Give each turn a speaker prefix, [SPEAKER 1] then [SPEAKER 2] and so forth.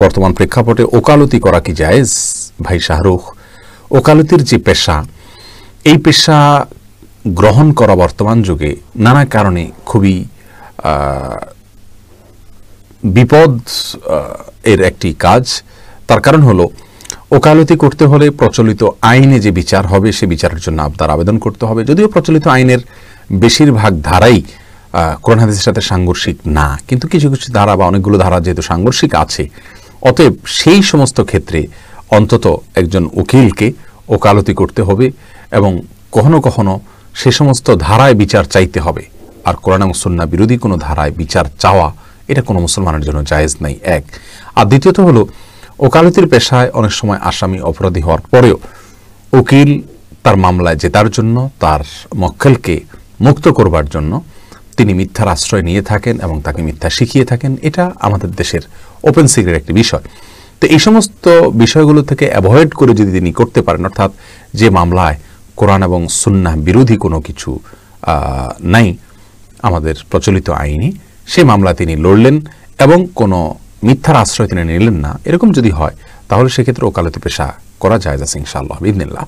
[SPEAKER 1] বর্তমান প্রেক্ষাপটে ওকালতি করা কি জায়েজ? ভাই শাহরুখ, ওকালতির যে পেশা, এই পেশা গ্রহণ করা বর্তমান যুগে নানা কারণে খুবই বিপদ এর একটি কাজ। তার কারণ হলো, ওকালতি করতে হলে প্রচলিত আইনে যে বিচার হবে সে বিচারের জন্য আপনার আবেদন করতে হবে। যদিও প্রচলিত আইনের বেশিরভাগ ধারাই কোরআন হাদিসের সাথে সাংঘর্ষিক না, কিন্তু কিছু কিছু ধারা বা অনেকগুলো ধারা যেহেতু সাংঘর্ষিক আছে, অতএব সেই সমস্ত ক্ষেত্রে অন্তত একজন উকিলকে ওকালতি করতে হবে এবং কখনো কখনো সে সমস্ত ধারায় বিচার চাইতে হবে। আর কোরআন এবং সুন্নাহ বিরোধী কোনো ধারায় বিচার চাওয়া, এটা কোনো মুসলমানের জন্য জায়েজ নাই, এক। আর দ্বিতীয়ত হলো, ওকালতির পেশায় অনেক সময় আসামি অপরাধী হওয়ার পরেও উকিল তার মামলায় জেতার জন্য, তার মক্কেলকে মুক্ত করবার জন্য তিনি মিথ্যার আশ্রয় নিয়ে থাকেন এবং তাকে মিথ্যা শিখিয়ে থাকেন। এটা আমাদের দেশের ওপেন সিক্রেট একটি বিষয়। তো এই সমস্ত বিষয়গুলো থেকে অ্যাভয়েড করে যদি তিনি করতে পারেন, অর্থাৎ যে মামলায় কোরআন এবং সুন্নাহ বিরোধী কোনো কিছু নাই আমাদের প্রচলিত আইনে, সে মামলা তিনি লড়লেন এবং কোনো মিথ্যার আশ্রয় তিনি নিলেন না, এরকম যদি হয় তাহলে সেক্ষেত্রে ওকালতি পেশা করা যায় ইনশাআল্লাহ বিইذনিল্লাহ।